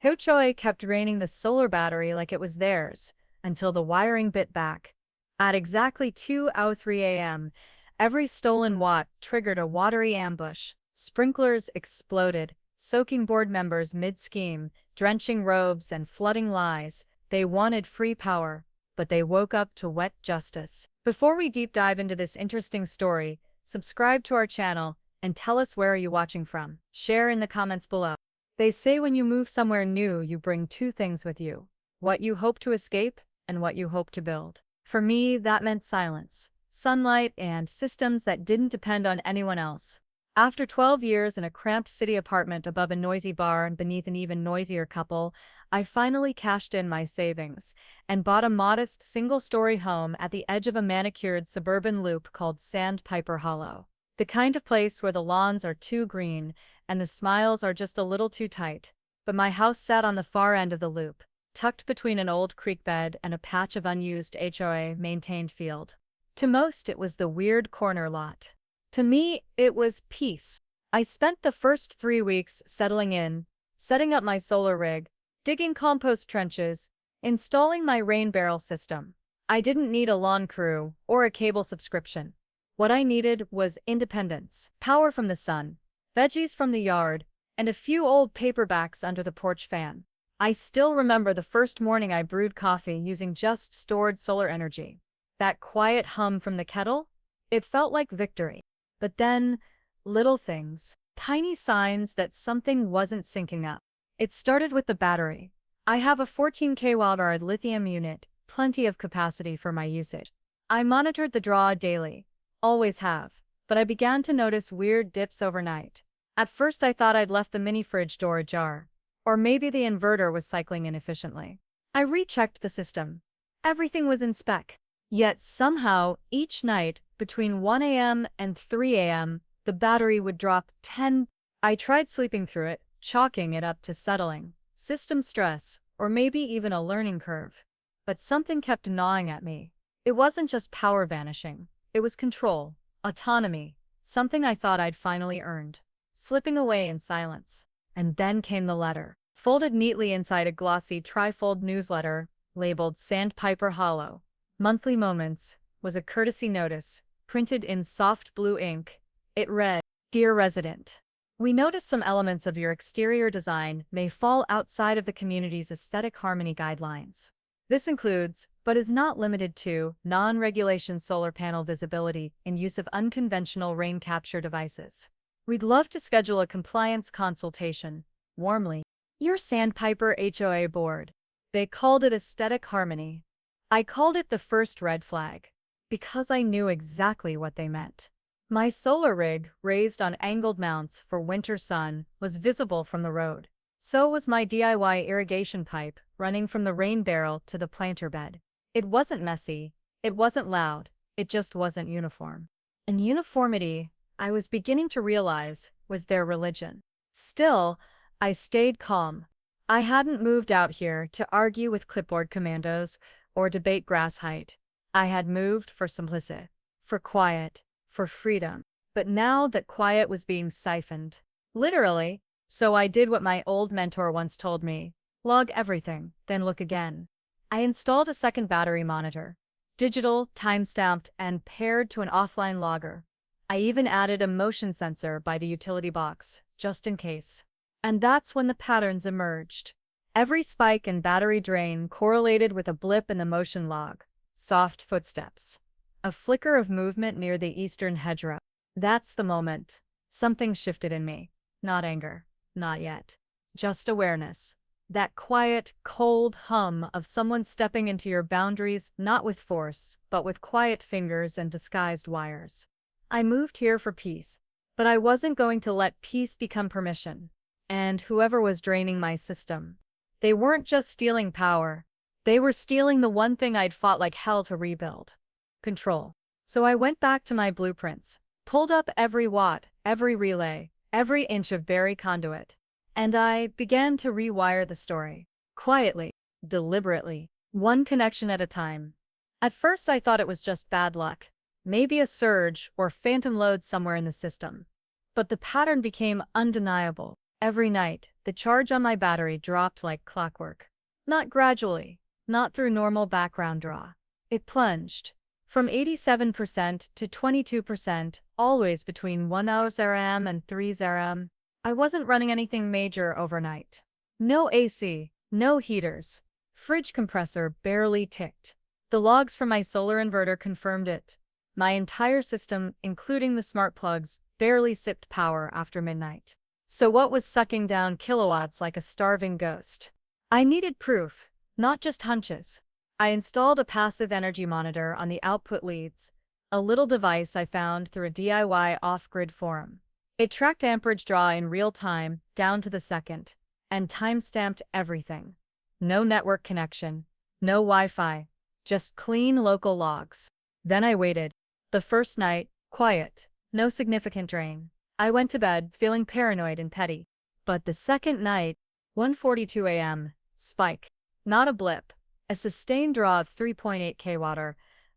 HOA kept draining the solar battery like it was theirs, until the wiring bit back. At exactly 2:03 a.m., every stolen watt triggered a watery ambush. Sprinklers exploded, soaking board members mid-scheme, drenching robes and flooding lies. They wanted free power, but they woke up to wet justice. Before we deep dive into this interesting story, subscribe to our channel and tell us where are you watching from. Share in the comments below. They say when you move somewhere new, you bring two things with you: what you hope to escape and what you hope to build. For me, that meant silence, sunlight, and systems that didn't depend on anyone else. After 12 years in a cramped city apartment above a noisy bar and beneath an even noisier couple, I finally cashed in my savings and bought a modest single-story home at the edge of a manicured suburban loop called Sandpiper Hollow. The kind of place where the lawns are too green and the smiles are just a little too tight. But my house sat on the far end of the loop, tucked between an old creek bed and a patch of unused HOA-maintained field. To most, it was the weird corner lot. To me, it was peace. I spent the first 3 weeks settling in, setting up my solar rig, digging compost trenches, installing my rain barrel system. I didn't need a lawn crew or a cable subscription. What I needed was independence, power from the sun, veggies from the yard, and a few old paperbacks under the porch fan. I still remember the first morning I brewed coffee using just stored solar energy. That quiet hum from the kettle? It felt like victory. But then, little things, tiny signs that something wasn't syncing up. It started with the battery. I have a 14 kWh lithium unit, plenty of capacity for my usage. I monitored the draw daily, always have, but I began to notice weird dips overnight. At first I thought I'd left the mini fridge door ajar, or maybe the inverter was cycling inefficiently. I rechecked the system. Everything was in spec. Yet somehow, each night, between 1 a.m. and 3 a.m., the battery would drop 10. I tried sleeping through it, chalking it up to settling, system stress, or maybe even a learning curve. But something kept gnawing at me. It wasn't just power vanishing. It was control, autonomy, something I thought I'd finally earned. Slipping away in silence. And then came the letter, folded neatly inside a glossy trifold newsletter, labeled Sandpiper Hollow. Monthly Moments was a courtesy notice, printed in soft blue ink. It read, "Dear resident, we notice some elements of your exterior design may fall outside of the community's aesthetic harmony guidelines. This includes, but is not limited to, non-regulation solar panel visibility and use of unconventional rain capture devices. We'd love to schedule a compliance consultation. Warmly, your Sandpiper HOA board." They called it aesthetic harmony. I called it the first red flag, because I knew exactly what they meant. My solar rig, raised on angled mounts for winter sun, was visible from the road. So was my DIY irrigation pipe, running from the rain barrel to the planter bed. It wasn't messy, it wasn't loud, it just wasn't uniform. And uniformity, I was beginning to realize, was their religion. Still, I stayed calm. I hadn't moved out here to argue with clipboard commandos or debate grass height. I had moved for simplicity, for quiet, for freedom. But now that quiet was being siphoned, literally, so I did what my old mentor once told me: log everything, then look again. I installed a second battery monitor, digital, time-stamped, and paired to an offline logger. I even added a motion sensor by the utility box, just in case. And that's when the patterns emerged. Every spike and battery drain correlated with a blip in the motion log. Soft footsteps. A flicker of movement near the eastern hedgerow. That's the moment. Something shifted in me. Not anger. Not yet. Just awareness. That quiet, cold hum of someone stepping into your boundaries, not with force, but with quiet fingers and disguised wires. I moved here for peace, but I wasn't going to let peace become permission. And whoever was draining my system, they weren't just stealing power. They were stealing the one thing I'd fought like hell to rebuild: control. So I went back to my blueprints, pulled up every watt, every relay, every inch of buried conduit, and I began to rewire the story. Quietly, deliberately, one connection at a time. At first I thought it was just bad luck, maybe a surge or phantom load somewhere in the system. But the pattern became undeniable. Every night, the charge on my battery dropped like clockwork. Not gradually, not through normal background draw. It plunged. From 87% to 22%, always between 1 and 3 I wasn't running anything major overnight. No AC, no heaters. Fridge compressor barely ticked. The logs from my solar inverter confirmed it. My entire system, including the smart plugs, barely sipped power after midnight. So what was sucking down kilowatts like a starving ghost? I needed proof, not just hunches. I installed a passive energy monitor on the output leads, a little device I found through a DIY off-grid forum. It tracked amperage draw in real time, down to the second, and time-stamped everything. No network connection, no Wi-Fi, just clean local logs. Then I waited. The first night, quiet, no significant drain. I went to bed feeling paranoid and petty. But the second night, 1:42 a.m., spike. Not a blip. A sustained draw of 3.8 kW,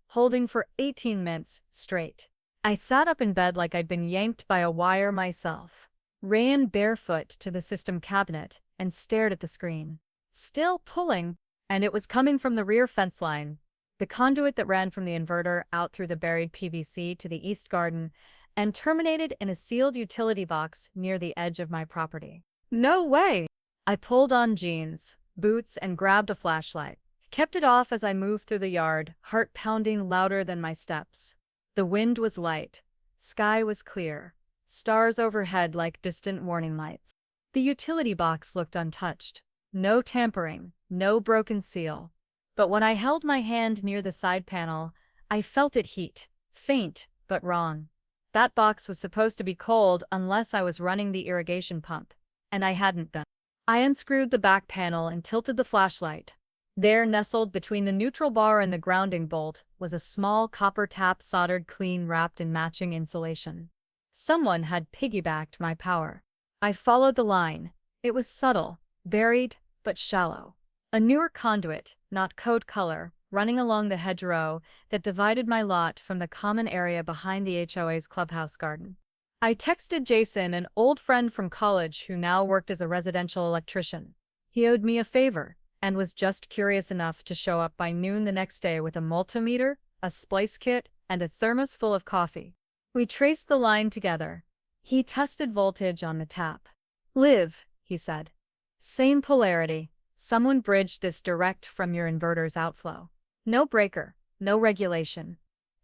holding for 18 minutes straight. I sat up in bed like I'd been yanked by a wire myself. Ran barefoot to the system cabinet and stared at the screen. Still pulling, and it was coming from the rear fence line, the conduit that ran from the inverter out through the buried PVC to the east garden and terminated in a sealed utility box near the edge of my property. No way! I pulled on jeans, boots, and grabbed a flashlight. Kept it off as I moved through the yard, heart pounding louder than my steps. The wind was light. Sky was clear. Stars overhead like distant warning lights. The utility box looked untouched. No tampering, no broken seal. But when I held my hand near the side panel, I felt it heat. Faint, but wrong. That box was supposed to be cold unless I was running the irrigation pump. And I hadn't been. I unscrewed the back panel and tilted the flashlight. There, nestled between the neutral bar and the grounding bolt, was a small copper tap soldered clean wrapped in matching insulation. Someone had piggybacked my power. I followed the line. It was subtle, buried, but shallow. A newer conduit, not code color, running along the hedgerow that divided my lot from the common area behind the HOA's clubhouse garden. I texted Jason, an old friend from college who now worked as a residential electrician. He owed me a favor and was just curious enough to show up by noon the next day with a multimeter, a splice kit, and a thermos full of coffee. We traced the line together. He tested voltage on the tap. Live, he said. Same polarity. Someone bridged this direct from your inverter's outflow. No breaker, no regulation.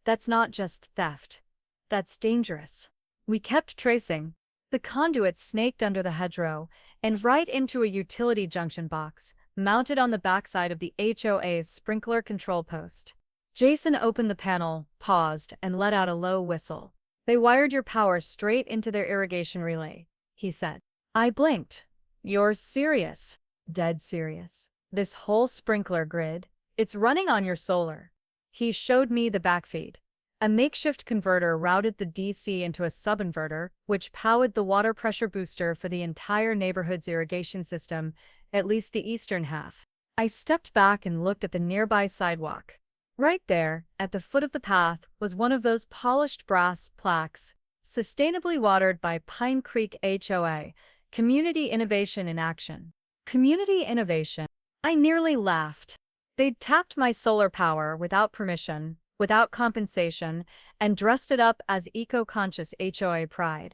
That's not just theft. That's dangerous. We kept tracing. The conduit snaked under the hedgerow and right into a utility junction box, mounted on the backside of the HOA's sprinkler control post. Jason opened the panel, paused, and let out a low whistle. They wired your power straight into their irrigation relay, he said. I blinked. You're serious? Dead serious. This whole sprinkler grid, it's running on your solar. He showed me the backfeed. A makeshift converter routed the DC into a subinverter, which powered the water pressure booster for the entire neighborhood's irrigation system, at least the eastern half. I stepped back and looked at the nearby sidewalk. Right there, at the foot of the path, was one of those polished brass plaques, sustainably watered by Pine Creek HOA, Community Innovation in Action. Community innovation. I nearly laughed. They'd tapped my solar power without permission, without compensation, and dressed it up as eco-conscious HOA pride.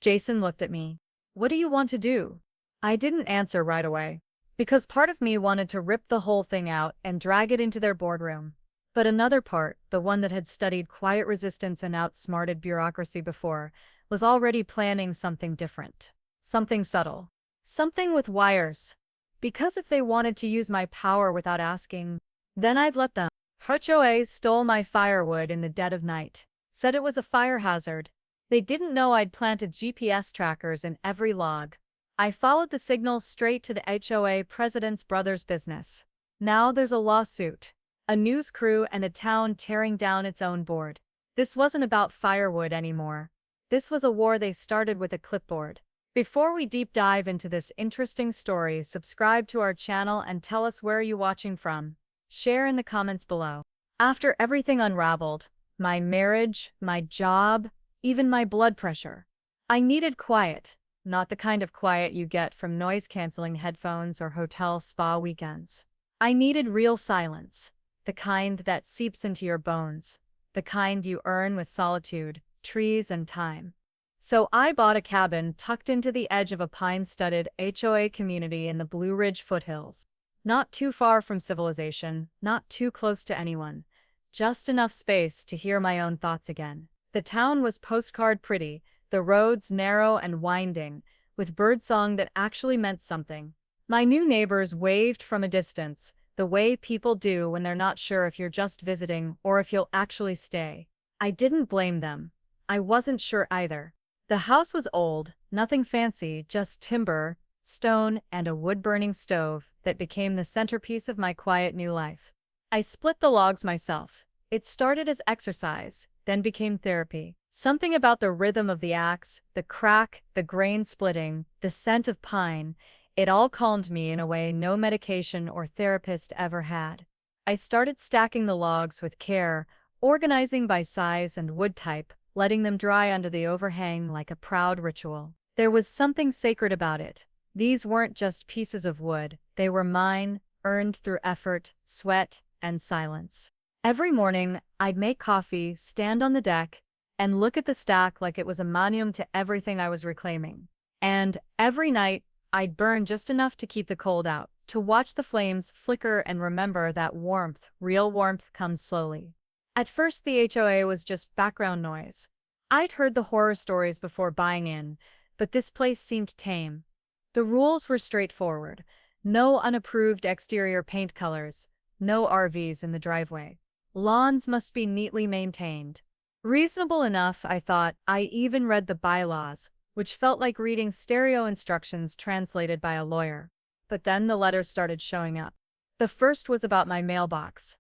Jason looked at me. What do you want to do? I didn't answer right away, because part of me wanted to rip the whole thing out and drag it into their boardroom. But another part, the one that had studied quiet resistance and outsmarted bureaucracy before, was already planning something different. Something subtle. Something with wires. Because if they wanted to use my power without asking, then I'd let them. HOA stole my firewood in the dead of night. Said it was a fire hazard. They didn't know I'd planted GPS trackers in every log. I followed the signal straight to the HOA president's brother's business. Now there's a lawsuit, a news crew, and a town tearing down its own board. This wasn't about firewood anymore. This was a war they started with a clipboard. Before we deep dive into this interesting story, subscribe to our channel and tell us where you're watching from. Share in the comments below. After everything unraveled, my marriage, my job, even my blood pressure, I needed quiet. not the kind of quiet you get from noise-canceling headphones or hotel spa weekends. I needed real silence, the kind that seeps into your bones, the kind you earn with solitude, trees, and time. So I bought a cabin tucked into the edge of a pine-studded HOA community in the Blue Ridge foothills. Not too far from civilization, not too close to anyone, just enough space to hear my own thoughts again. The town was postcard pretty, the roads narrow and winding, with birdsong that actually meant something. My new neighbors waved from a distance, the way people do when they're not sure if you're just visiting or if you'll actually stay. I didn't blame them. I wasn't sure either. The house was old, nothing fancy, just timber, stone, and a wood-burning stove that became the centerpiece of my quiet new life. I split the logs myself. It started as exercise, then became therapy. Something about the rhythm of the axe, the crack, the grain splitting, the scent of pine, it all calmed me in a way no medication or therapist ever had. I started stacking the logs with care, organizing by size and wood type, letting them dry under the overhang like a proud ritual. There was something sacred about it. These weren't just pieces of wood, they were mine, earned through effort, sweat, and silence. Every morning, I'd make coffee, stand on the deck, and look at the stack like it was a monument to everything I was reclaiming. And every night, I'd burn just enough to keep the cold out, to watch the flames flicker and remember that warmth, real warmth, comes slowly. At first, the HOA was just background noise. I'd heard the horror stories before buying in, but this place seemed tame. The rules were straightforward. No unapproved exterior paint colors, no RVs in the driveway. Lawns must be neatly maintained. Reasonable enough, I thought. I even read the bylaws, which felt like reading stereo instructions translated by a lawyer. But then the letters started showing up. The first was about my mailbox.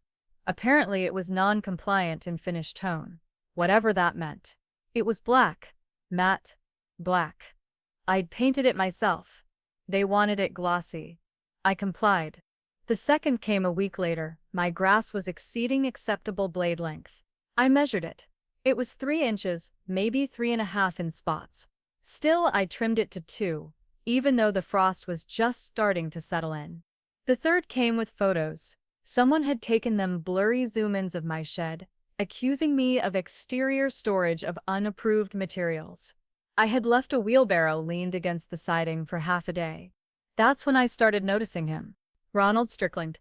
Apparently it was non-compliant in Finnish tone, whatever that meant. It was black, matte, black. I'd painted it myself. They wanted it glossy. I complied. The second came a week later. My grass was exceeding acceptable blade length. I measured it. It was 3 inches, maybe 3.5 in spots. Still, I trimmed it to 2, even though the frost was just starting to settle in. The third came with photos. Someone had taken them blurry zoom-ins of my shed, accusing me of exterior storage of unapproved materials. I had left a wheelbarrow leaned against the siding for half a day. That's when I started noticing him. Ronald Strickland,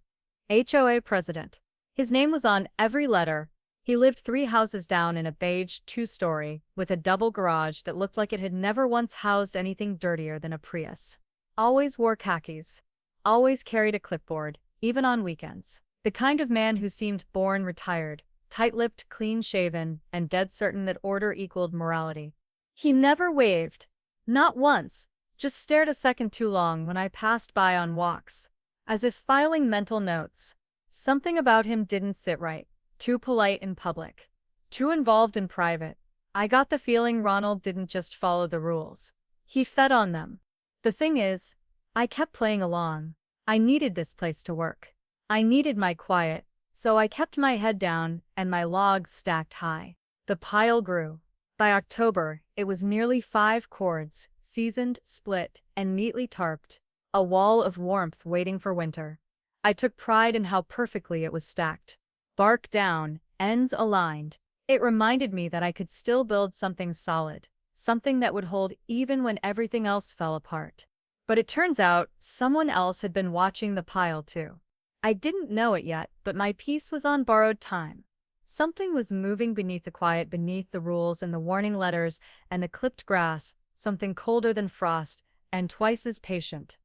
HOA president. His name was on every letter. He lived 3 houses down in a beige 2-story, with a double garage that looked like it had never once housed anything dirtier than a Prius. Always wore khakis. Always carried a clipboard, even on weekends. The kind of man who seemed born retired, tight-lipped, clean-shaven, and dead certain that order equaled morality. He never waved. Not once. Just stared a second too long when I passed by on walks, as if filing mental notes. Something about him didn't sit right. Too polite in public. Too involved in private. I got the feeling Ronald didn't just follow the rules. He fed on them. The thing is, I kept playing along. I needed this place to work. I needed my quiet, so I kept my head down and my logs stacked high. The pile grew. By October, it was nearly 5 cords, seasoned, split, and neatly tarped. A wall of warmth waiting for winter. I took pride in how perfectly it was stacked. Bark down, ends aligned. It reminded me that I could still build something solid, something that would hold even when everything else fell apart. But it turns out, someone else had been watching the pile too. I didn't know it yet, but my piece was on borrowed time. Something was moving beneath the quiet, beneath the rules and the warning letters and the clipped grass, something colder than frost and twice as patient.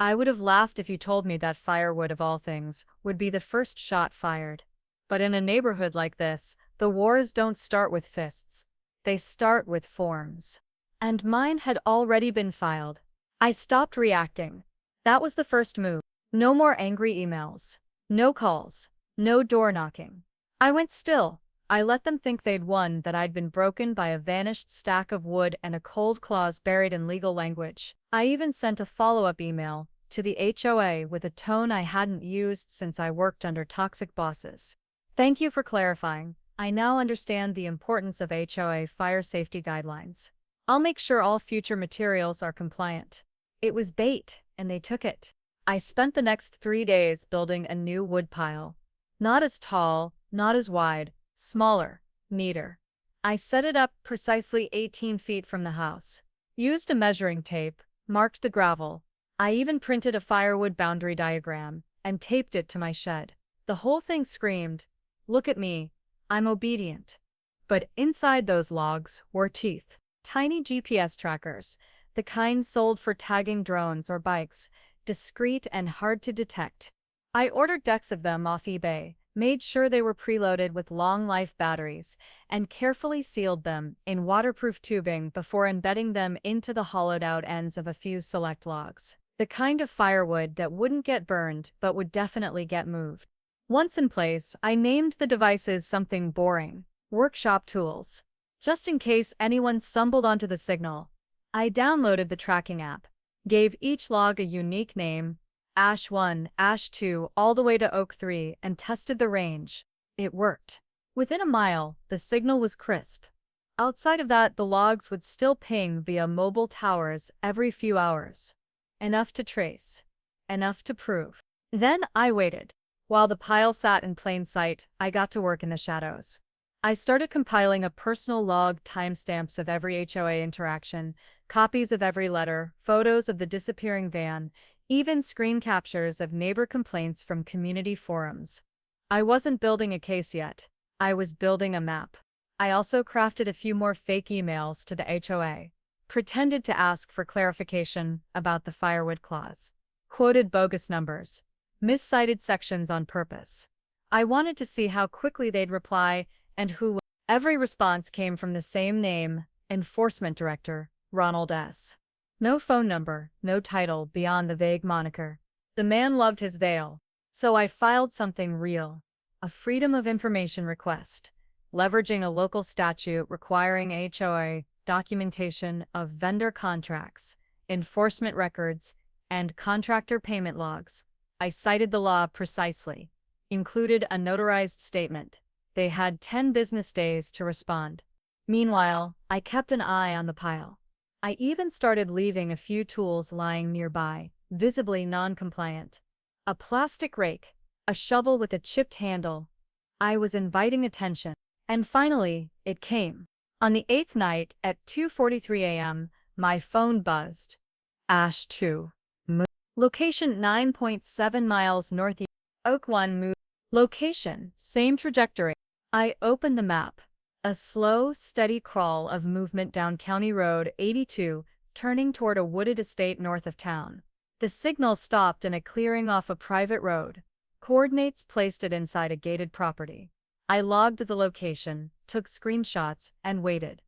I would have laughed if you told me that Firewood, of all things, would be the first shot fired. But in a neighborhood like this, the wars don't start with fists. They start with forms. And mine had already been filed. I stopped reacting. That was the first move. No more angry emails. No calls. No door knocking. I went still. I let them think they'd won, that I'd been broken by a vanished stack of wood and a cold clause buried in legal language. I even sent a follow-up email to the HOA with a tone I hadn't used since I worked under toxic bosses. Thank you for clarifying. I now understand the importance of HOA fire safety guidelines. I'll make sure all future materials are compliant. It was bait, and they took it. I spent the next 3 days building a new woodpile. Not as tall, not as wide, smaller, neater. I set it up precisely 18 feet from the house. Used a measuring tape, marked the gravel. I even printed a firewood boundary diagram and taped it to my shed. The whole thing screamed, "Look at me, I'm obedient." But inside those logs were teeth. Tiny GPS trackers, the kind sold for tagging drones or bikes, discreet and hard to detect. I ordered decks of them off eBay, made sure they were preloaded with long-life batteries, and carefully sealed them in waterproof tubing before embedding them into the hollowed-out ends of a few select logs. The kind of firewood that wouldn't get burned but would definitely get moved. Once in place, I named the devices something boring: workshop tools. Just in case anyone stumbled onto the signal, I downloaded the tracking app, gave each log a unique name, Ash 1, Ash 2, all the way to Oak 3, and tested the range. It worked. Within a mile, the signal was crisp. Outside of that, the logs would still ping via mobile towers every few hours. Enough to trace. Enough to prove. Then I waited. While the pile sat in plain sight, I got to work in the shadows. I started compiling a personal log, timestamps of every HOA interaction, copies of every letter, photos of the disappearing van, even screen captures of neighbor complaints from community forums. I wasn't building a case yet. I was building a map. I also crafted a few more fake emails to the HOA. Pretended to ask for clarification about the firewood clause. Quoted bogus numbers. Miscited sections on purpose. I wanted to see how quickly they'd reply and who. Every response came from the same name, Enforcement Director, Ronald S. No phone number, no title beyond the vague moniker. The man loved his veil. So I filed something real. A Freedom of Information request, leveraging a local statute requiring HOA documentation of vendor contracts, enforcement records, and contractor payment logs. I cited the law precisely. Included a notarized statement. They had 10 business days to respond. Meanwhile, I kept an eye on the pile. I even started leaving a few tools lying nearby, visibly non-compliant. A plastic rake, a shovel with a chipped handle. I was inviting attention. And finally, it came. On the 8th night, at 2:43 a.m., my phone buzzed. Ash 2. Location 9.7 miles northeast. Oak 1 move. Location, same trajectory. I opened the map. A slow, steady crawl of movement down County Road 82, turning toward a wooded estate north of town. The signal stopped in a clearing off a private road. Coordinates placed it inside a gated property. I logged the location, took screenshots, and waited.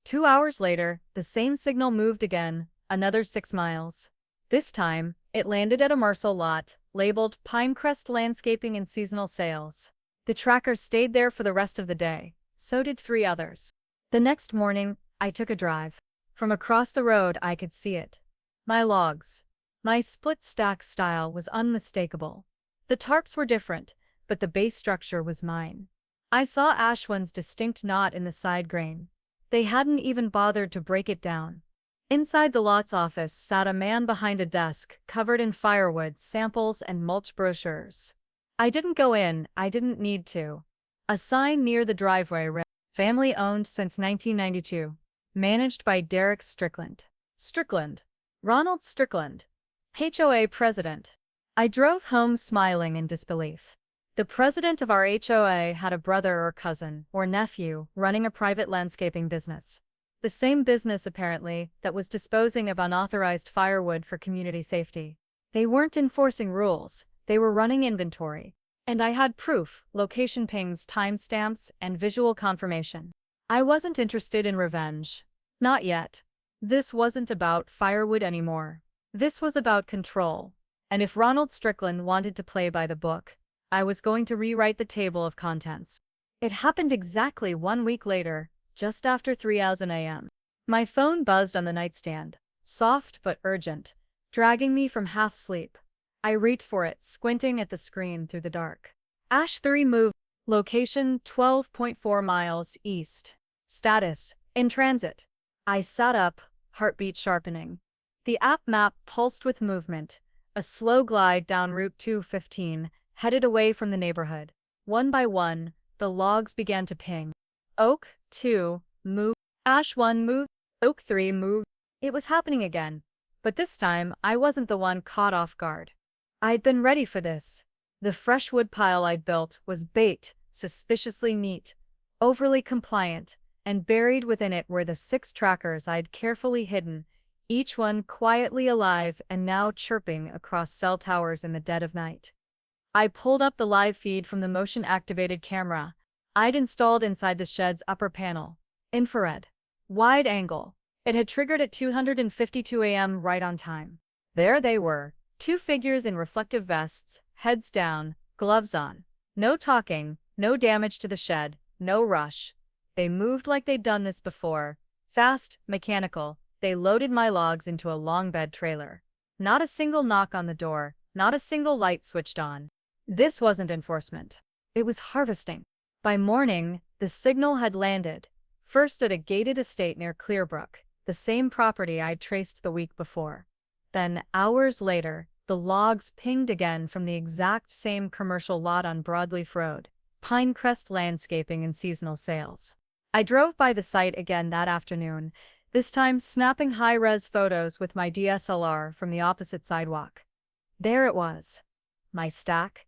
2 hours later, the same signal moved again, another 6 miles. This time, it landed at a Marcel lot, labeled Pinecrest Landscaping and Seasonal Sales. The tracker stayed there for the rest of the day. So did 3 others. The next morning, I took a drive. From across the road, I could see it. My logs. My split stack style was unmistakable. The tarps were different, but the base structure was mine. I saw Ash 1's distinct knot in the side grain. They hadn't even bothered to break it down. Inside the lot's office sat a man behind a desk, covered in firewood, samples, and mulch brochures. I didn't go in, I didn't need to. A sign near the driveway read, "Family owned since 1992. Managed by Derek Strickland." Strickland. Ronald Strickland. HOA president. I drove home smiling in disbelief. The president of our HOA had a brother or cousin or nephew running a private landscaping business. The same business, apparently, that was disposing of unauthorized firewood for community safety. They weren't enforcing rules, they were running inventory. And I had proof, location pings, timestamps, and visual confirmation. I wasn't interested in revenge. Not yet. This wasn't about firewood anymore. This was about control. And if Ronald Strickland wanted to play by the book, I was going to rewrite the table of contents. It happened exactly 1 week later, just after 3:00 a.m. My phone buzzed on the nightstand, soft but urgent, dragging me from half-sleep. I reached for it, squinting at the screen through the dark. Ash 3 moved. Location 12.4 miles east. Status: in transit. I sat up, heartbeat sharpening. The app map pulsed with movement, a slow glide down Route 215, headed away from the neighborhood. One by one, the logs began to ping. Oak 2, move. Ash 1, move. Oak 3, move. It was happening again. But this time, I wasn't the one caught off guard. I'd been ready for this. The fresh wood pile I'd built was baked, suspiciously neat, overly compliant, and buried within it were the 6 trackers I'd carefully hidden, each one quietly alive and now chirping across cell towers in the dead of night. I pulled up the live feed from the motion-activated camera I'd installed inside the shed's upper panel. Infrared. Wide angle. It had triggered at 2:52 a.m. right on time. There they were, 2 figures in reflective vests, heads down, gloves on. No talking, no damage to the shed, no rush. They moved like they'd done this before. Fast, mechanical. They loaded my logs into a long bed trailer. Not a single knock on the door, not a single light switched on. This wasn't enforcement. It was harvesting. By morning, the signal had landed. First at a gated estate near Clearbrook, the same property I'd traced the week before. Then, hours later, the logs pinged again from the exact same commercial lot on Broadleaf Road, Pinecrest Landscaping and Seasonal Sales. I drove by the site again that afternoon, this time snapping high-res photos with my DSLR from the opposite sidewalk. There it was. My stack.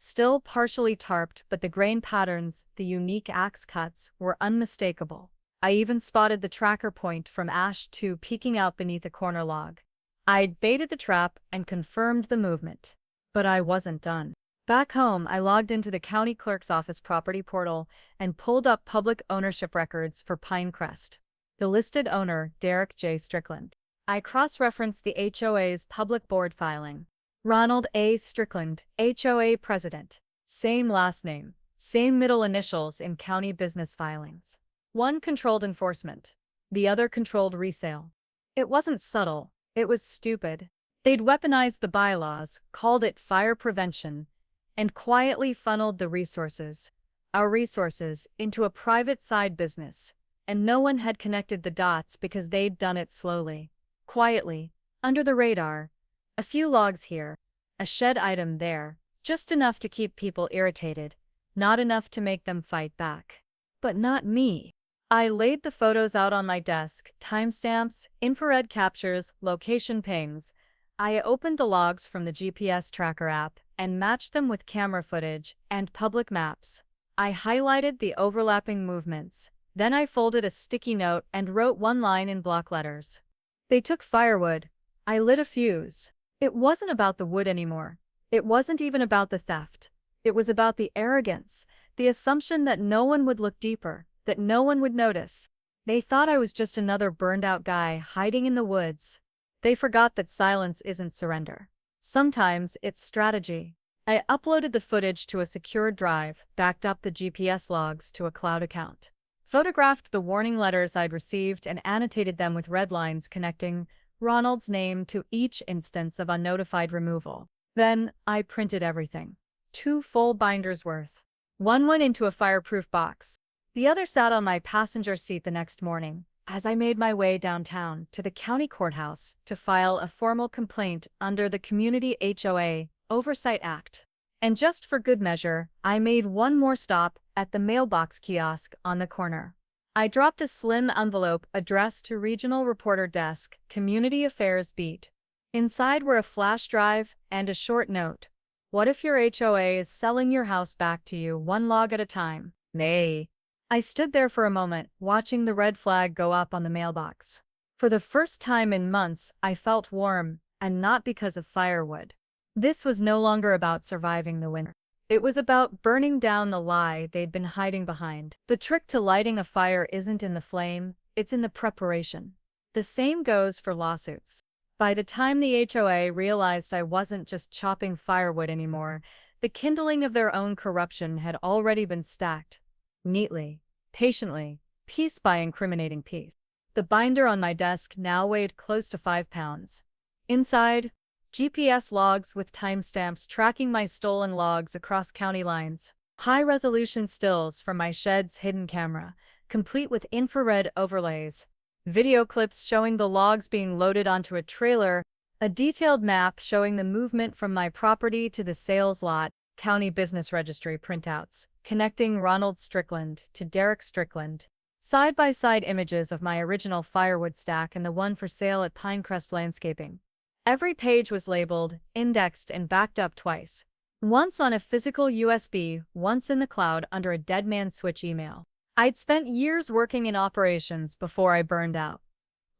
Still partially tarped, but the grain patterns, the unique axe cuts, were unmistakable. I even spotted the tracker point from Ash 2 peeking out beneath a corner log. I'd baited the trap and confirmed the movement. But I wasn't done. Back home, I logged into the county clerk's office property portal and pulled up public ownership records for Pinecrest. The listed owner, Derek J. Strickland. I cross-referenced the HOA's public board filing. Ronald A. Strickland, HOA president. Same last name, same middle initials in county business filings. One controlled enforcement, the other controlled resale. It wasn't subtle, it was stupid. They'd weaponized the bylaws, called it fire prevention, and quietly funneled the resources, our resources, into a private side business. And no one had connected the dots because they'd done it slowly, quietly, under the radar. A few logs here, a shed item there, just enough to keep people irritated, not enough to make them fight back. But not me. I laid the photos out on my desk, timestamps, infrared captures, location pings. I opened the logs from the GPS tracker app and matched them with camera footage and public maps. I highlighted the overlapping movements. Then I folded a sticky note and wrote one line in block letters. They took firewood. I lit a fuse. It wasn't about the wood anymore. It wasn't even about the theft. It was about the arrogance, the assumption that no one would look deeper, that no one would notice. They thought I was just another burned-out guy hiding in the woods. They forgot that silence isn't surrender. Sometimes it's strategy. I uploaded the footage to a secure drive, backed up the GPS logs to a cloud account, photographed the warning letters I'd received and annotated them with red lines connecting Ronald's name to each instance of unnotified removal. Then, I printed everything. 2 full binders worth. One went into a fireproof box. The other sat on my passenger seat the next morning, as I made my way downtown to the county courthouse to file a formal complaint under the Community HOA Oversight Act. And just for good measure, I made one more stop at the mailbox kiosk on the corner. I dropped a slim envelope addressed to Regional Reporter Desk, Community Affairs Beat. Inside were a flash drive and a short note. What if your HOA is selling your house back to you one log at a time? Nay. I stood there for a moment, watching the red flag go up on the mailbox. For the first time in months, I felt warm, and not because of firewood. This was no longer about surviving the winter. It was about burning down the lie they'd been hiding behind. The trick to lighting a fire isn't in the flame, it's in the preparation. The same goes for lawsuits. By the time the HOA realized I wasn't just chopping firewood anymore, the kindling of their own corruption had already been stacked. Neatly, patiently, piece by incriminating piece. The binder on my desk now weighed close to 5 pounds. Inside, GPS logs with timestamps tracking my stolen logs across county lines. High-resolution stills from my shed's hidden camera, complete with infrared overlays. video clips showing the logs being loaded onto a trailer, a detailed map showing the movement from my property to the sales lot, county business registry printouts, connecting Ronald Strickland to Derek Strickland, side-by-side images of my original firewood stack and the one for sale at Pinecrest Landscaping. Every page was labeled, indexed, and backed up twice. Once on a physical USB, once in the cloud under a dead man switch email. I'd spent years working in operations before I burned out.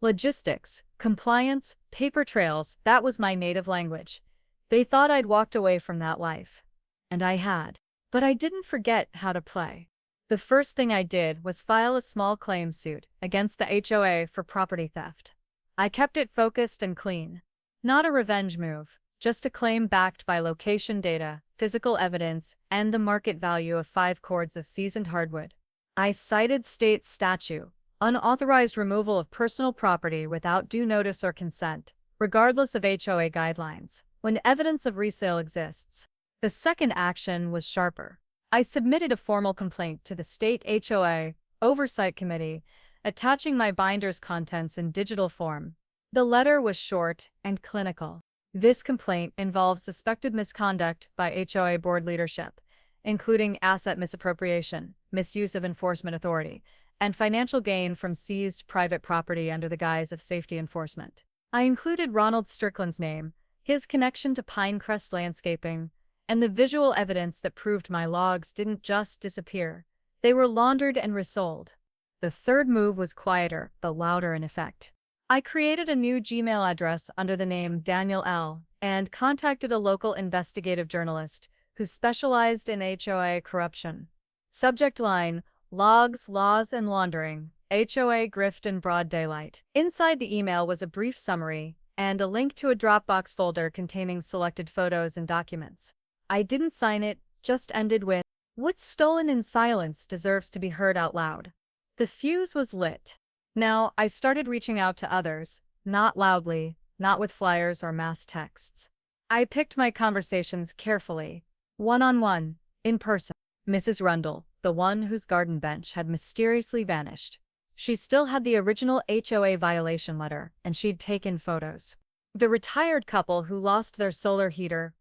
Logistics, compliance, paper trails, that was my native language. They thought I'd walked away from that life. And I had. But I didn't forget how to play. The first thing I did was file a small claim suit against the HOA for property theft. I kept it focused and clean. Not a revenge move, just a claim backed by location data, physical evidence, and the market value of 5 cords of seasoned hardwood. I cited state statute, unauthorized removal of personal property without due notice or consent, regardless of HOA guidelines, when evidence of resale exists. The second action was sharper. I submitted a formal complaint to the state HOA Oversight Committee, attaching my binder's contents in digital form. The letter was short and clinical. This complaint involves suspected misconduct by HOA board leadership, including asset misappropriation, misuse of enforcement authority, and financial gain from seized private property under the guise of safety enforcement. I included Ronald Strickland's name, his connection to Pinecrest Landscaping, and the visual evidence that proved my logs didn't just disappear. They were laundered and resold. The third move was quieter, but louder in effect. I created a new Gmail address under the name Daniel L. and contacted a local investigative journalist who specialized in HOA corruption. Subject line: Logs, Laws, and Laundering, HOA Grift in Broad Daylight. Inside the email was a brief summary and a link to a Dropbox folder containing selected photos and documents. I didn't sign it, just ended with, "What's stolen in silence deserves to be heard out loud." The fuse was lit. Now, I started reaching out to others, not loudly, not with flyers or mass texts. I picked my conversations carefully, one-on-one, in person. Mrs. Rundle, the one whose garden bench had mysteriously vanished. She still had the original HOA violation letter, and she'd taken photos. The retired couple who lost their solar heater.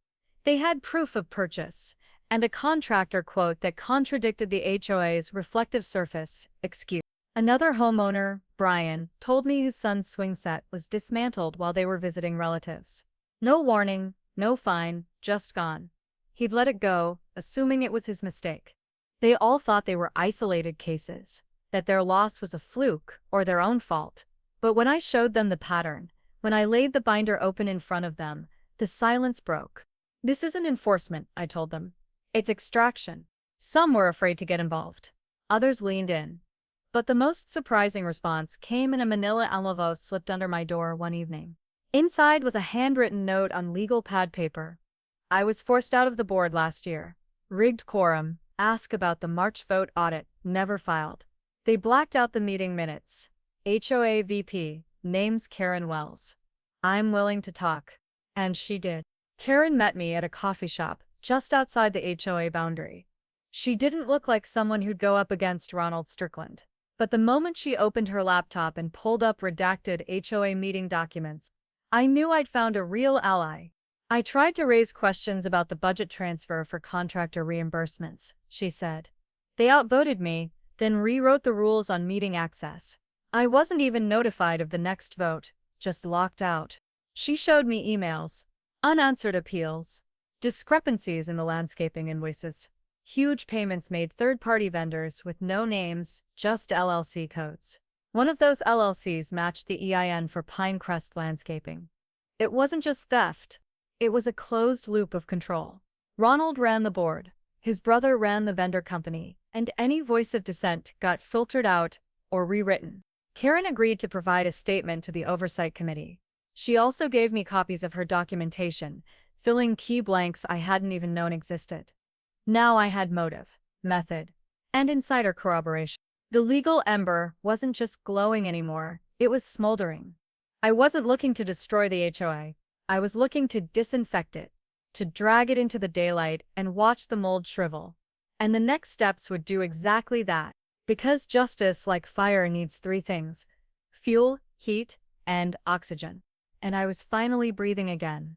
They had proof of purchase, and a contractor quote that contradicted the HOA's reflective surface excuse. Another homeowner, Brian, told me his son's swing set was dismantled while they were visiting relatives. No warning, no fine, just gone. He'd let it go, assuming it was his mistake. They all thought they were isolated cases, that their loss was a fluke or their own fault. But when I showed them the pattern, when I laid the binder open in front of them, the silence broke. "This isn't enforcement," I told them. "It's extraction." Some were afraid to get involved. Others leaned in. But the most surprising response came in a manila envelope slipped under my door one evening. Inside was a handwritten note on legal pad paper. "I was forced out of the board last year. Rigged quorum. Ask about the March vote audit. Never filed." They blacked out the meeting minutes. HOA VP, name's Karen Wells. "I'm willing to talk." And she did. Karen met me at a coffee shop, just outside the HOA boundary. She didn't look like someone who'd go up against Ronald Strickland. But the moment she opened her laptop and pulled up redacted HOA meeting documents, I knew I'd found a real ally. "I tried to raise questions about the budget transfer for contractor reimbursements," she said. "They outvoted me, then rewrote the rules on meeting access. I wasn't even notified of the next vote, just locked out." She showed me emails, unanswered appeals, discrepancies in the landscaping invoices, huge payments made third-party vendors with no names, just LLC codes. One of those LLCs matched the EIN for Pinecrest Landscaping. It wasn't just theft. It was a closed loop of control. Ronald ran the board. His brother ran the vendor company, and any voice of dissent got filtered out or rewritten. Karen agreed to provide a statement to the Oversight Committee. She also gave me copies of her documentation, filling key blanks I hadn't even known existed. Now I had motive, method, and insider corroboration. The legal ember wasn't just glowing anymore, it was smoldering. I wasn't looking to destroy the HOA. I was looking to disinfect it, to drag it into the daylight and watch the mold shrivel. And the next steps would do exactly that. Because justice, like fire, needs 3 things: fuel, heat, and oxygen. And I was finally breathing again.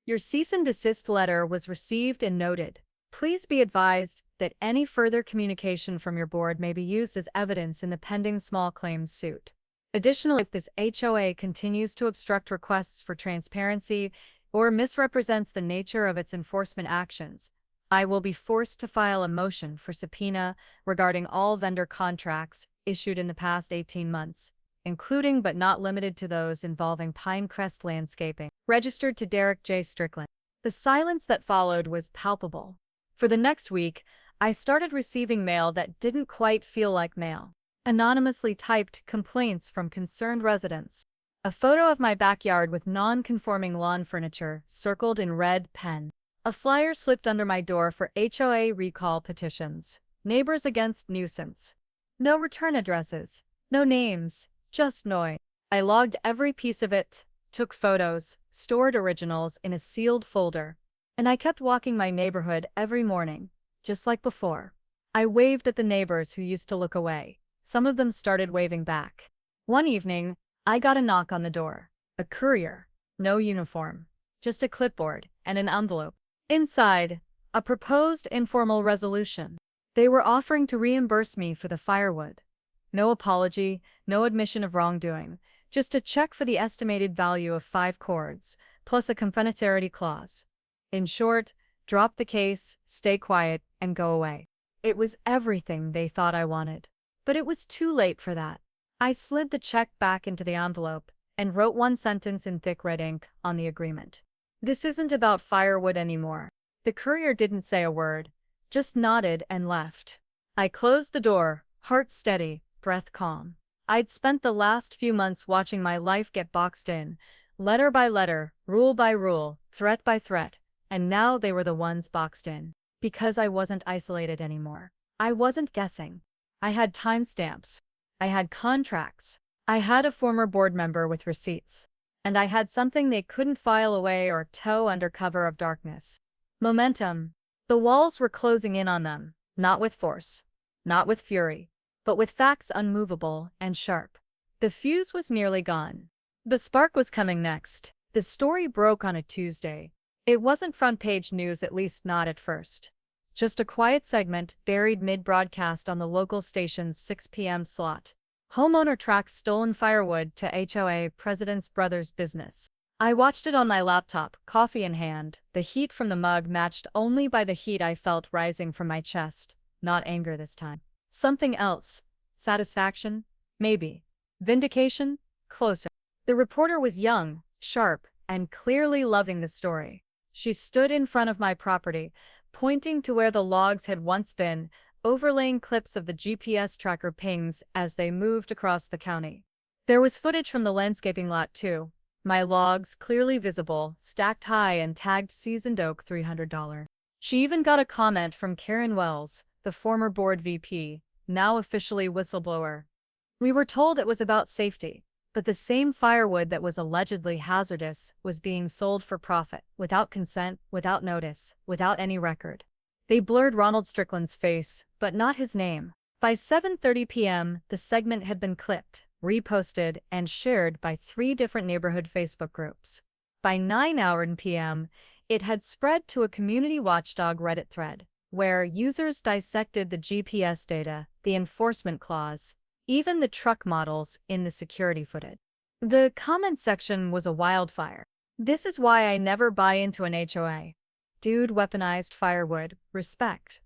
Your cease and desist letter was received and noted. Please be advised that any further communication from your board may be used as evidence in the pending small claims suit. Additionally, if this HOA continues to obstruct requests for transparency or misrepresents the nature of its enforcement actions, I will be forced to file a motion for subpoena regarding all vendor contracts issued in the past 18 months, including but not limited to those involving Pinecrest Landscaping, registered to Derek J. Strickland. The silence that followed was palpable. For the next week, I started receiving mail that didn't quite feel like mail. Anonymously typed complaints from concerned residents. A photo of my backyard with non-conforming lawn furniture circled in red pen. A flyer slipped under my door for HOA recall petitions. Neighbors against nuisance. No return addresses. No names. Just noise. I logged every piece of it, took photos, stored originals in a sealed folder. And I kept walking my neighborhood every morning, just like before. I waved at the neighbors who used to look away. Some of them started waving back. One evening, I got a knock on the door. A courier. No uniform. Just a clipboard and an envelope. Inside, a proposed informal resolution. They were offering to reimburse me for the firewood. No apology, no admission of wrongdoing, just a check for the estimated value of 5 cords, plus a confidentiality clause. In short, drop the case, stay quiet, and go away. It was everything they thought I wanted. But it was too late for that. I slid the check back into the envelope and wrote one sentence in thick red ink on the agreement. This isn't about firewood anymore. The courier didn't say a word, just nodded and left. I closed the door, heart steady, breath calm. I'd spent the last few months watching my life get boxed in, letter by letter, rule by rule, threat by threat. And now they were the ones boxed in. Because I wasn't isolated anymore. I wasn't guessing. I had timestamps. I had contracts. I had a former board member with receipts. And I had something they couldn't file away or tow under cover of darkness. Momentum. The walls were closing in on them, not with force, not with fury, but with facts unmovable and sharp. The fuse was nearly gone. The spark was coming next. The story broke on a Tuesday. It wasn't front-page news, at least not at first. Just a quiet segment buried mid-broadcast on the local station's 6 p.m. slot. Homeowner tracks stolen firewood to HOA president's brother's business. I watched it on my laptop, coffee in hand, the heat from the mug matched only by the heat I felt rising from my chest. Not anger this time. Something else. Satisfaction? Maybe. Vindication? Closer. The reporter was young, sharp, and clearly loving the story. She stood in front of my property, pointing to where the logs had once been, overlaying clips of the GPS tracker pings as they moved across the county. There was footage from the landscaping lot too. My logs, clearly visible, stacked high and tagged Seasoned Oak $300. She even got a comment from Karen Wells, the former board VP, now officially whistleblower. We were told it was about safety. But the same firewood that was allegedly hazardous was being sold for profit, without consent, without notice, without any record. They blurred Ronald Strickland's face, but not his name. By 7:30 p.m., the segment had been clipped, reposted, and shared by 3 different neighborhood Facebook groups. By 9 p.m., it had spread to a community watchdog Reddit thread, where users dissected the GPS data, the enforcement clause, even the truck models in the security footage. The comment section was a wildfire. This is why I never buy into an HOA. Dude weaponized firewood. Respect.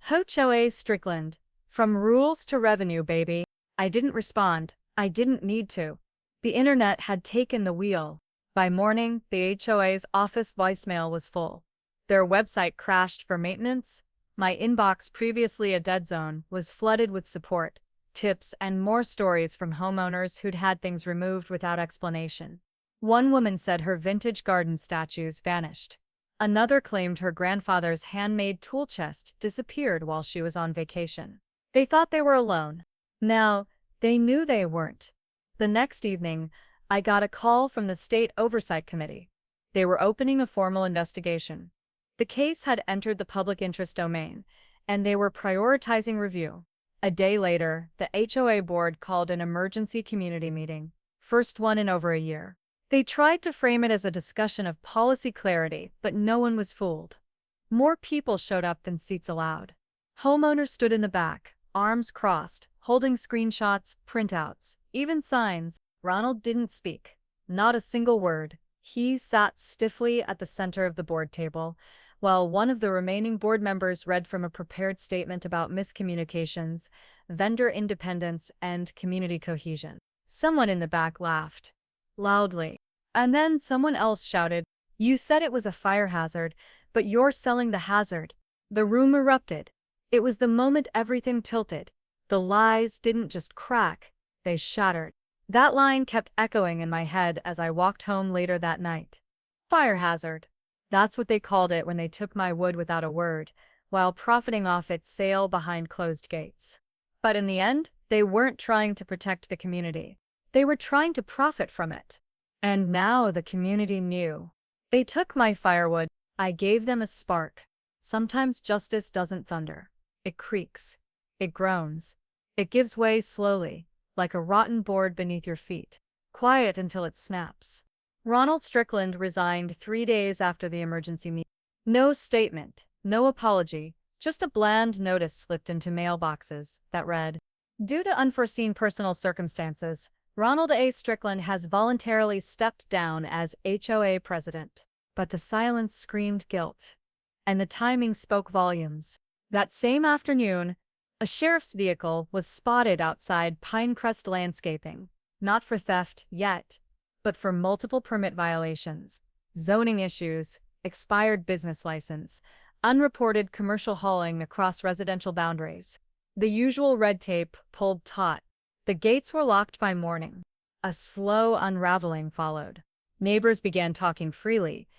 HOA Strickland. From rules to revenue, baby. I didn't respond. I didn't need to. The internet had taken the wheel. By morning, the HOA's office voicemail was full. Their website crashed for maintenance. My inbox, previously a dead zone, was flooded with support, tips, and more stories from homeowners who'd had things removed without explanation. One woman said her vintage garden statues vanished. Another claimed her grandfather's handmade tool chest disappeared while she was on vacation. They thought they were alone. Now, they knew they weren't. The next evening, I got a call from the State Oversight Committee. They were opening a formal investigation. The case had entered the public interest domain, and they were prioritizing review. A day later, the HOA board called an emergency community meeting, first one in over a year. They tried to frame it as a discussion of policy clarity, but no one was fooled. More people showed up than seats allowed. Homeowners stood in the back, arms crossed, holding screenshots, printouts, even signs. Ronald didn't speak. Not a single word. He sat stiffly at the center of the board table, while one of the remaining board members read from a prepared statement about miscommunications, vendor independence, and community cohesion. Someone in the back laughed. Loudly. And then someone else shouted, "You said it was a fire hazard, but you're selling the hazard." The room erupted. It was the moment everything tilted. The lies didn't just crack, they shattered. That line kept echoing in my head as I walked home later that night. Fire hazard. That's what they called it when they took my wood without a word, while profiting off its sale behind closed gates. But in the end, they weren't trying to protect the community. They were trying to profit from it. And now the community knew. They took my firewood. I gave them a spark. Sometimes justice doesn't thunder. It creaks. It groans. It gives way slowly, like a rotten board beneath your feet. Quiet until it snaps. Ronald Strickland resigned 3 days after the emergency meeting. No statement, no apology, just a bland notice slipped into mailboxes that read, "Due to unforeseen personal circumstances, Ronald A. Strickland has voluntarily stepped down as HOA president." But the silence screamed guilt. And the timing spoke volumes. That same afternoon, a sheriff's vehicle was spotted outside Pinecrest Landscaping, not for theft yet, but for multiple permit violations, zoning issues, expired business license, unreported commercial hauling across residential boundaries. The usual red tape pulled taut. The gates were locked by morning. A slow unraveling followed. Neighbors began talking freely,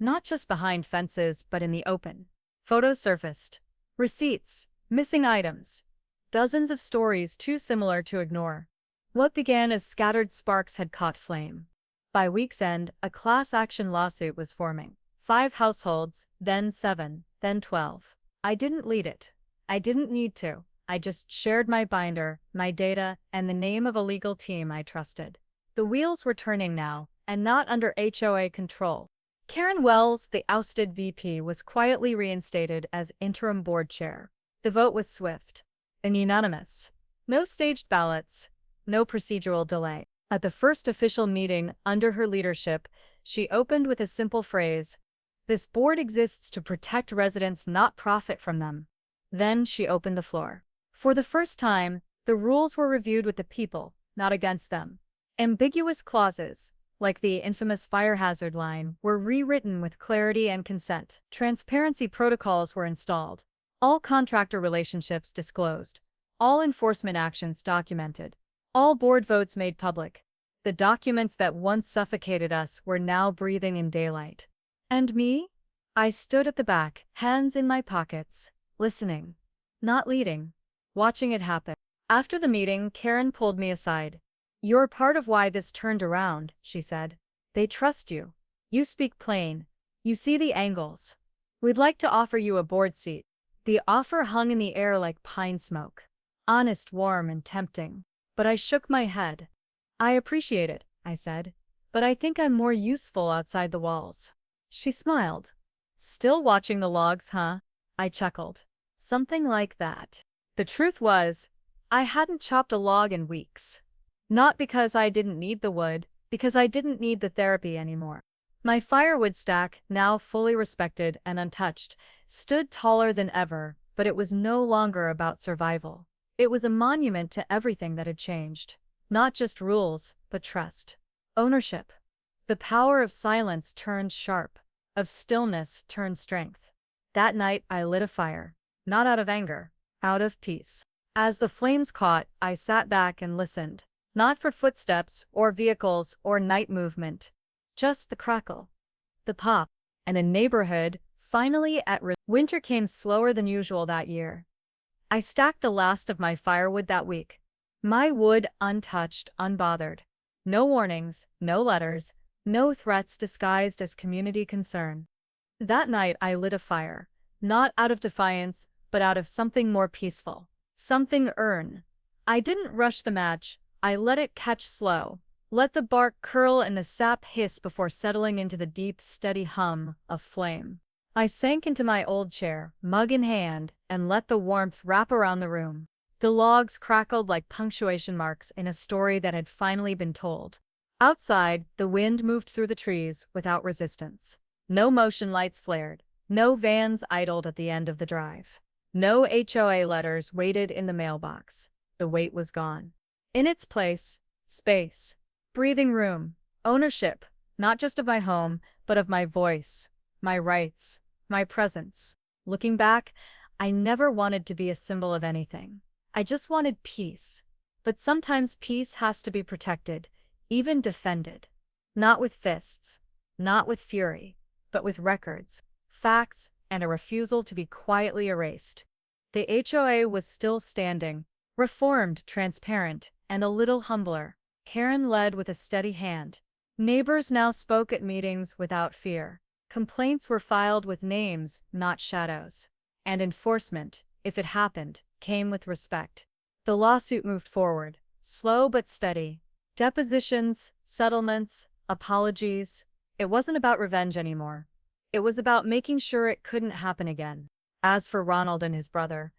not just behind fences but in the open. Photos surfaced. Receipts. Missing items. Dozens of stories too similar to ignore. What began as scattered sparks had caught flame. By week's end, a class action lawsuit was forming. 5 households, then 7, then 12. I didn't lead it. I didn't need to. I just shared my binder, my data, and the name of a legal team I trusted. The wheels were turning now, and not under HOA control. Karen Wells, the ousted VP, was quietly reinstated as interim board chair. The vote was swift and unanimous. No staged ballots, no procedural delay. At the first official meeting under her leadership, she opened with a simple phrase, "This board exists to protect residents, not profit from them." Then she opened the floor. For the first time, the rules were reviewed with the people, not against them. Ambiguous clauses, like the infamous fire hazard line, were rewritten with clarity and consent. Transparency protocols were installed. All contractor relationships disclosed. All enforcement actions documented. All board votes made public. The documents that once suffocated us were now breathing in daylight. And me? I stood at the back, hands in my pockets, listening, not leading, watching it happen. After the meeting, Karen pulled me aside. "You're part of why this turned around," she said. "They trust you. You speak plain. You see the angles. We'd like to offer you a board seat." The offer hung in the air like pine smoke. Honest, warm, and tempting. But I shook my head. "I appreciate it," I said, "but I think I'm more useful outside the walls." She smiled. "Still watching the logs, huh?" I chuckled. "Something like that." The truth was, I hadn't chopped a log in weeks. Not because I didn't need the wood, because I didn't need the therapy anymore. My firewood stack, now fully respected and untouched, stood taller than ever, but it was no longer about survival. It was a monument to everything that had changed. Not just rules, but trust. Ownership. The power of silence turned sharp, of stillness turned strength. That night I lit a fire. Not out of anger, out of peace. As the flames caught, I sat back and listened. Not for footsteps, or vehicles, or night movement. Just the crackle. The pop. And the neighborhood, finally at rest. Winter came slower than usual that year. I stacked the last of my firewood that week. My wood untouched, unbothered. No warnings, no letters, no threats disguised as community concern. That night I lit a fire. Not out of defiance, but out of something more peaceful. Something earn. I didn't rush the match. I let it catch slow. Let the bark curl and the sap hiss before settling into the deep, steady hum of flame. I sank into my old chair, mug in hand, and let the warmth wrap around the room. The logs crackled like punctuation marks in a story that had finally been told. Outside, the wind moved through the trees without resistance. No motion lights flared. No vans idled at the end of the drive. No HOA letters waited in the mailbox. The wait was gone. In its place, space. Breathing room. Ownership, not just of my home, but of my voice, my rights, my presence. Looking back, I never wanted to be a symbol of anything. I just wanted peace. But sometimes peace has to be protected, even defended. Not with fists, not with fury, but with records, facts, and a refusal to be quietly erased. The HOA was still standing, reformed, transparent, and a little humbler. Karen led with a steady hand. Neighbors now spoke at meetings without fear. Complaints were filed with names, not shadows. And enforcement, if it happened, came with respect. The lawsuit moved forward, slow but steady. Depositions, settlements, apologies. It wasn't about revenge anymore. It was about making sure it couldn't happen again. As for Ronald and his brother,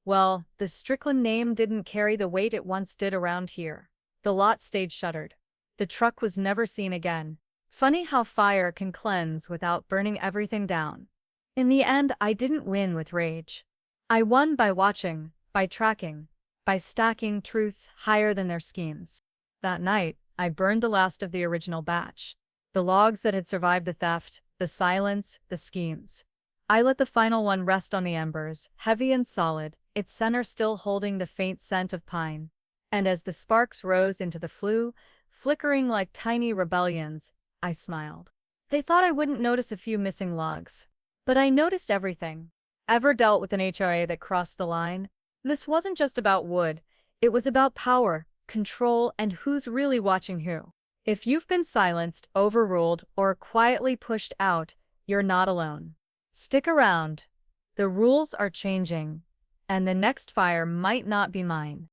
well, the Strickland name didn't carry the weight it once did around here. The lot stayed shuttered. The truck was never seen again. Funny how fire can cleanse without burning everything down. In the end, I didn't win with rage. I won by watching, by tracking, by stacking truth higher than their schemes. That night, I burned the last of the original batch. The logs that had survived the theft, the silence, the schemes. I let the final one rest on the embers, heavy and solid, its center still holding the faint scent of pine. And as the sparks rose into the flue, flickering like tiny rebellions, I smiled. They thought I wouldn't notice a few missing logs. But I noticed everything. Ever dealt with an HOA that crossed the line? This wasn't just about wood. It was about power, control, and who's really watching who. If you've been silenced, overruled, or quietly pushed out, you're not alone. Stick around. The rules are changing, and the next fire might not be mine.